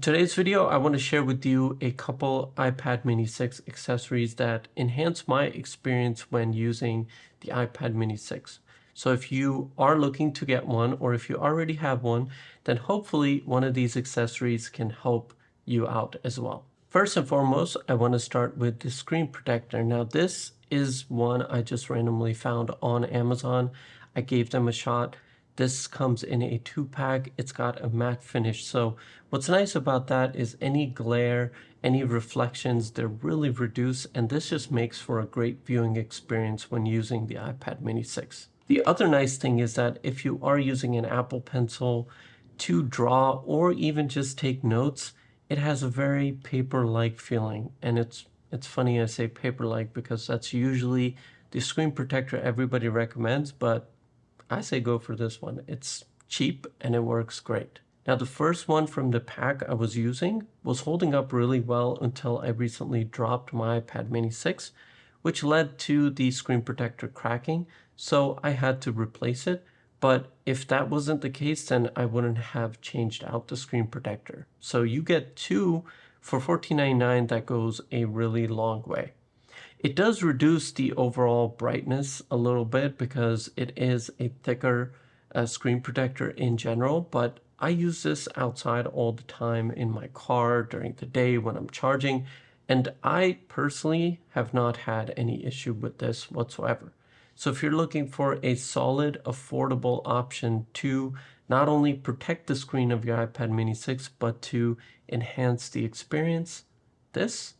In today's video, I want to share with you a couple iPad mini 6 accessories that enhance my experience when using the iPad mini 6. So if you are looking to get one, or if you already have one, then hopefully one of these accessories can help you out as well. First and foremost, I want to start with the screen protector. Now this is one I just randomly found on Amazon. I gave them a shot. This comes in a 2-pack. It's got a matte finish. So what's nice about that is any glare, any reflections, they're really reduced, and this just makes for a great viewing experience when using the iPad mini 6. The other nice thing is that if you are using an Apple Pencil to draw or even just take notes, it has a very paper-like feeling. And it's funny I say paper-like because that's usually the screen protector everybody recommends, but I say go for this one. It's cheap and it works great. Now the first one from the pack I was using was holding up really well until I recently dropped my iPad mini 6, which led to the screen protector cracking, so I had to replace it. But if that wasn't the case, then I wouldn't have changed out the screen protector. So you get two for $14.99. That goes a really long way. It does reduce the overall brightness a little bit because it is a thicker screen protector in general, but I use this outside all the time in my car during the day when I'm charging, and I personally have not had any issue with this whatsoever. So if you're looking for a solid, affordable option to not only protect the screen of your iPad mini 6, but to enhance the experience, this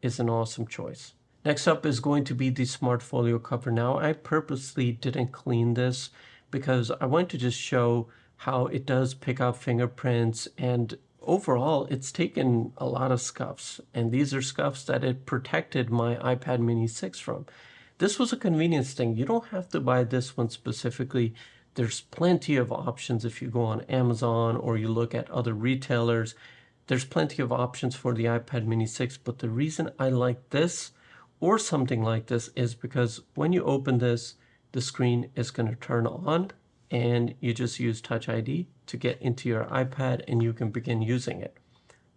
is an awesome choice. Next up is going to be the Smart Folio cover. Now, I purposely didn't clean this because I want to just show how it does pick up fingerprints, and overall it's taken a lot of scuffs, and these are scuffs that it protected my iPad mini 6 from. This was a convenience thing. You don't have to buy this one specifically. There's plenty of options if you go on Amazon or you look at other retailers. There's plenty of options for the iPad mini 6, but the reason I like this or something like this is because when you open this, the screen is going to turn on and you just use Touch ID to get into your iPad and you can begin using it.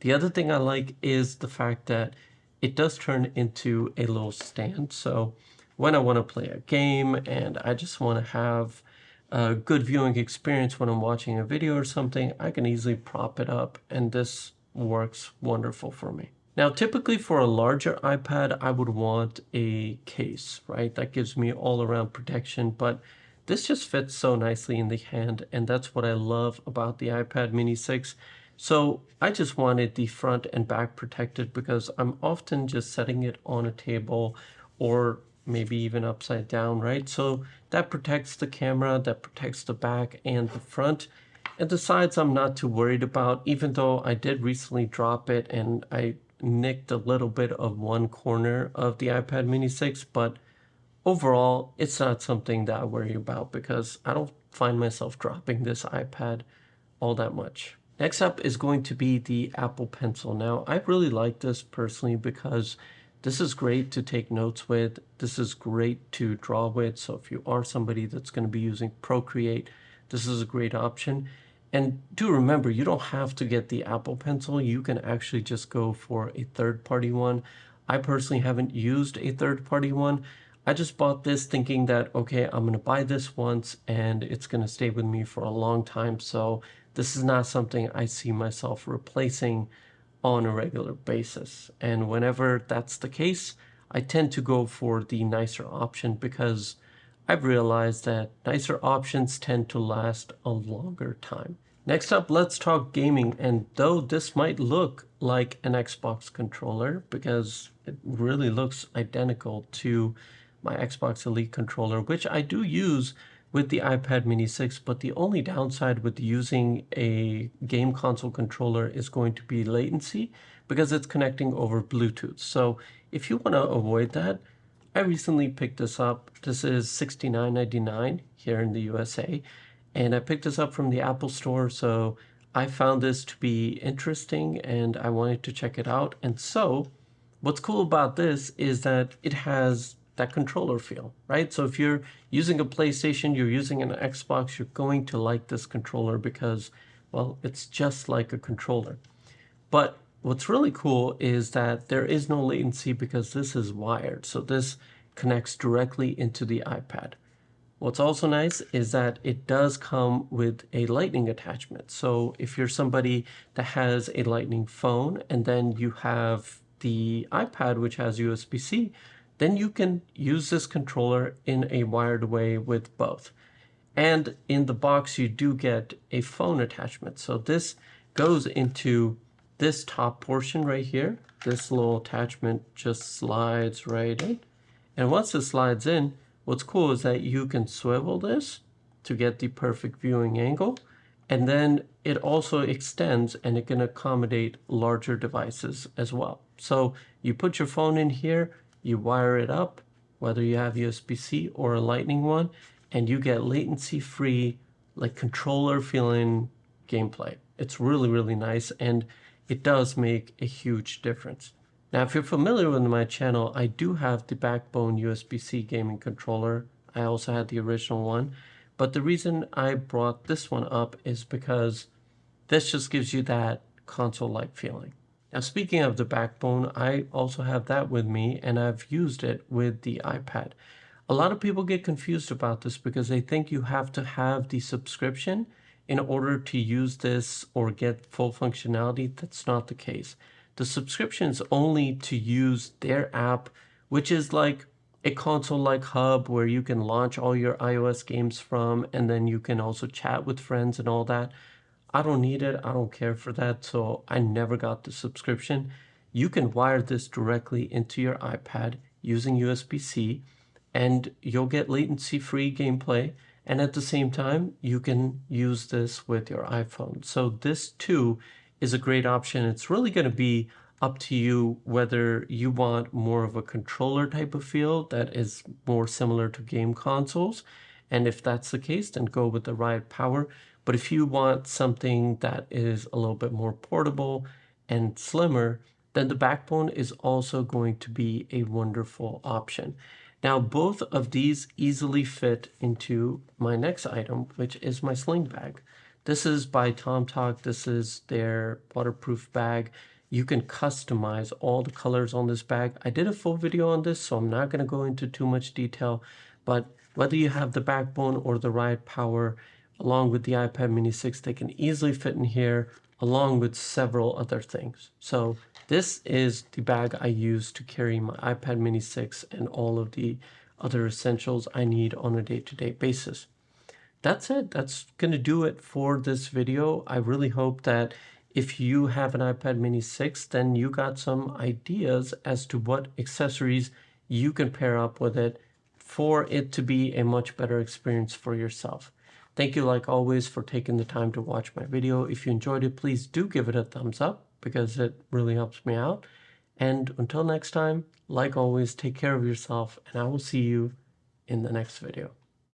The other thing I like is the fact that it does turn into a little stand. So when I want to play a game and I just want to have a good viewing experience when I'm watching a video or something, I can easily prop it up, and this works wonderful for me. Now, typically for a larger iPad, I would want a case, right? That gives me all around protection, but this just fits so nicely in the hand, and that's what I love about the iPad mini 6. So I just wanted the front and back protected because I'm often just setting it on a table or maybe even upside down, right? So that protects the camera, that protects the back and the front. And the sides I'm not too worried about, even though I did recently drop it and I nicked a little bit of one corner of the iPad mini 6, but overall it's not something that I worry about because I don't find myself dropping this iPad all that much. Next up is going to be the Apple Pencil. Now, I really like this personally because this is great to take notes with. This is great to draw with. So if you are somebody that's going to be using Procreate, this is a great option. And do remember, you don't have to get the Apple Pencil. You can actually just go for a third-party one. I personally haven't used a third-party one. I just bought this thinking that, okay, I'm going to buy this once and it's going to stay with me for a long time. So this is not something I see myself replacing on a regular basis. And whenever that's the case, I tend to go for the nicer option because I've realized that nicer options tend to last a longer time. Next up, let's talk gaming. And though this might look like an Xbox controller because it really looks identical to my Xbox Elite controller, which I do use with the iPad mini 6, but the only downside with using a game console controller is going to be latency because it's connecting over Bluetooth. So if you want to avoid that, I recently picked this up. This is $69.99 here in the USA, and I picked this up from the Apple Store, so I found this to be interesting and I wanted to check it out. And so what's cool about this is that it has that controller feel, right? So if you're using a PlayStation, you're using an Xbox, you're going to like this controller because, well, it's just like a controller. But what's really cool is that there is no latency because this is wired. So this connects directly into the iPad. What's also nice is that it does come with a lightning attachment. So if you're somebody that has a lightning phone and then you have the iPad which has USB-C, then you can use this controller in a wired way with both. And in the box you do get a phone attachment. So this goes into this top portion right here. This little attachment just slides right in. And once it slides in, what's cool is that you can swivel this to get the perfect viewing angle. And then it also extends and it can accommodate larger devices as well. So you put your phone in here, you wire it up, whether you have USB-C or a Lightning one, and you get latency-free, like controller feeling gameplay. It's really, really nice, and it does make a huge difference. Now, if you're familiar with my channel, I do have the Backbone USB-C gaming controller. I also had the original one. But the reason I brought this one up is because this just gives you that console-like feeling. Now, speaking of the Backbone, I also have that with me, and I've used it with the iPad. A lot of people get confused about this because they think you have to have the subscription in order to use this or get full functionality. That's not the case. The subscription is only to use their app, which is like a console-like hub where you can launch all your iOS games from, and then you can also chat with friends and all that. I don't need it. I don't care for that, so I never got the subscription. You can wire this directly into your iPad using USB-C, and you'll get latency-free gameplay. And at the same time, you can use this with your iPhone. So this too is a great option. It's really going to be up to you whether you want more of a controller type of feel that is more similar to game consoles. And if that's the case, then go with the RiotPWR. But if you want something that is a little bit more portable and slimmer, then the Backbone is also going to be a wonderful option. Now, both of these easily fit into my next item, which is my Sling Bag. This is by TomTalk. This is their waterproof bag. You can customize all the colors on this bag. I did a full video on this, so I'm not going to go into too much detail, but whether you have the Backbone or the RiotPWR, along with the iPad mini 6, they can easily fit in here, along with several other things. So this is the bag I use to carry my iPad mini 6 and all of the other essentials I need on a day-to-day basis. That's it. That's going to do it for this video. I really hope that if you have an iPad mini 6, then you got some ideas as to what accessories you can pair up with it for it to be a much better experience for yourself. Thank you, like always, for taking the time to watch my video. If you enjoyed it, please do give it a thumbs up because it really helps me out. And until next time, like always, take care of yourself, and I will see you in the next video.